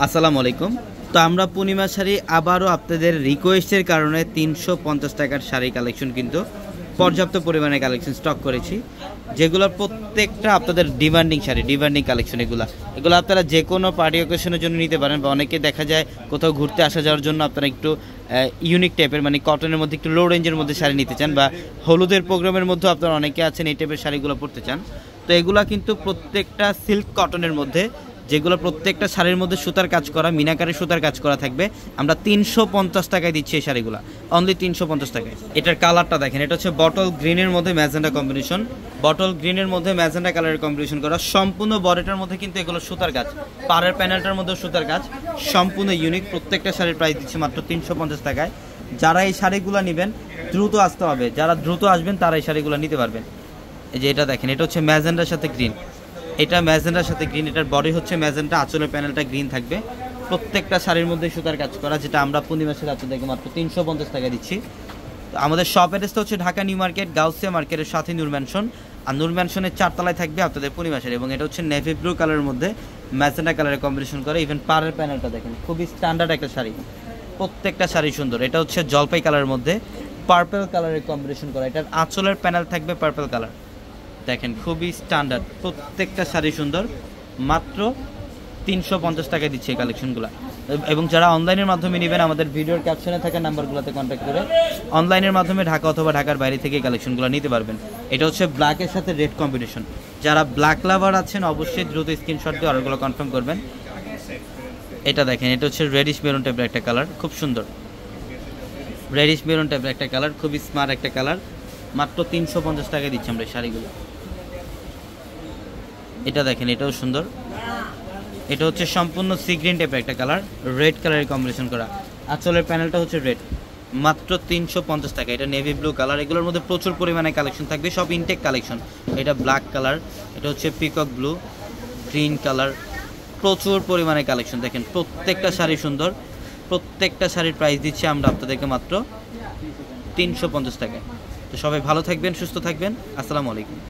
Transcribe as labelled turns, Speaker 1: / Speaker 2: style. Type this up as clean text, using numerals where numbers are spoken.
Speaker 1: আসসালামু আলাইকুম। তো আমরা পূর্ণিমা শাড়ি আবারও আপনাদের রিকোয়েস্টের কারণে ৩৫০ টাকার শাড়ি কালেকশন কিন্তু পর্যাপ্ত পরিমাণে কালেকশন স্টক করেছি, যেগুলো প্রত্যেকটা আপনাদের ডিমান্ডিং শাড়ি, ডিমান্ডিং কালেকশন। এগুলো আপনারা যে কোনো পার্টি অকেশনের জন্য নিতে পারেন, বা অনেকে দেখা যায় কোথাও ঘুরতে আসা যাওয়ার জন্য আপনারা একটু ইউনিক টাইপের, মানে কটনের মধ্যে একটু লো রেঞ্জের মধ্যে শাড়ি নিতে চান, বা হলুদের প্রোগ্রামের মধ্যে আপনারা অনেকে আছেন এই টাইপের শাড়িগুলো পরতে চান। তো এগুলা কিন্তু প্রত্যেকটা সিল্ক কটনের মধ্যে, যেগুলো প্রত্যেকটা শাড়ির মধ্যে সুতার কাজ করা, মিনাকারি সুতার কাজ করা থাকবে। আমরা ৩৫০ টাকায় দিচ্ছি এই শাড়িগুলো, অনলি ৩৫০ টাকায়। এটার কালারটা দেখেন, এটা হচ্ছে বটল গ্রিনের মধ্যে ম্যাজেন্ডা কম্বিনেশন, বটল গ্রিনের মধ্যে ম্যাজেন্ডা কালারের কম্বিনেশন করা। সম্পূর্ণ বডিটার মধ্যে কিন্তু এগুলো সুতার কাজ, পাড়ের প্যানেলটার মধ্যে সুতার কাজ, সম্পূর্ণ ইউনিক। প্রত্যেকটা শাড়ির প্রাইস দিচ্ছি মাত্র ৩৫০ টাকায়। যারা এই শাড়িগুলো নেবেন দ্রুত আসতে হবে, যারা দ্রুত আসবেন তারা এই শাড়িগুলো নিতে পারবেন। এই যে এটা দেখেন, এটা হচ্ছে ম্যাজেন্ডার সাথে গ্রিন, এটা ম্যাজেন্ডার সাথে গ্রিন, এটার বডি হচ্ছে ম্যাজেন্ডা, আঁচলের প্যানেলটা গ্রিন থাকবে। প্রত্যেকটা শাড়ির মধ্যে সুতার কাজ করা, যেটা আমরা পূর্ণিমা শাড়ি আপনাদেরকে মাত্র ৩৫০ টাকা দিচ্ছি। তো আমাদের শপ অ্যাড্রেসটা হচ্ছে ঢাকা নিউ মার্কেট, গাউসিয়া মার্কেটের সাথে নূর ম্যানশন, আর নূর ম্যানশনের ৪ তলায় থাকবে আপনাদের পূর্ণিমা শাড়ি। এবং এটা হচ্ছে নেভি ব্লু কালারের মধ্যে ম্যাজেন্ডা কালারের কম্বিনেশন করে। ইভেন পাড়ের প্যানেলটা দেখেন, খুবই স্ট্যান্ডার্ড একটা শাড়ি, প্রত্যেকটা শাড়ি সুন্দর। এটা হচ্ছে জলপাই কালারের মধ্যে পার্পল কালারের কম্বিনেশন করা, এটার আঁচলের প্যানেল থাকবে পার্পল কালার। দেখেন খুবই স্ট্যান্ডার্ড, প্রত্যেকটা শাড়ি সুন্দর। মাত্র ৩৫০ টাকায় দিচ্ছে এই কালেকশনগুলো। এবং যারা অনলাইনের মাধ্যমে নেবেন, আমাদের ভিডিওর ক্যাপশনে থাকা নাম্বারগুলোতে কন্ট্যাক্ট করে অনলাইনের মাধ্যমে ঢাকা অথবা ঢাকার বাইরে থেকে এই কালেকশনগুলো নিতে পারবেন। এটা হচ্ছে ব্ল্যাকের সাথে রেড কম্বিনেশন। যারা ব্ল্যাক লাভার আছেন অবশ্যই দ্রুত স্ক্রিনশট দিয়ে অর্ডারগুলো কনফার্ম করবেন। এটা দেখেন, এটা হচ্ছে রেডিশ মেরুন টাইপের একটা কালার, খুব সুন্দর। রেডিশ মেরুন টাইপের একটা কালার, খুবই স্মার্ট একটা কালার। মাত্র ৩৫০ টাকায় দিচ্ছি আমরা এই শাড়িগুলো। এটা দেখেন, এটাও সুন্দর। এটা হচ্ছে সম্পূর্ণ সি গ্রিন টাইপের একটা কালার, রেড কালারের কম্বিনেশন করা, আঁচলের প্যানেলটা হচ্ছে রেড। মাত্র ৩৫০ টাকা। এটা নেভি ব্লু কালার, এগুলোর মধ্যে প্রচুর পরিমাণে কালেকশন থাকবে, সব ইনটেক কালেকশন। এটা ব্ল্যাক কালার, এটা হচ্ছে পিকক ব্লু, গ্রিন কালার, প্রচুর পরিমাণে কালেকশন। দেখেন প্রত্যেকটা শাড়ি সুন্দর, প্রত্যেকটা শাড়ির প্রাইস দিচ্ছি আমরা আপনাদেরকে মাত্র ৩৫০ টাকায়। তো সবাই ভালো থাকবেন, সুস্থ থাকবেন। আসসালামু আলাইকুম।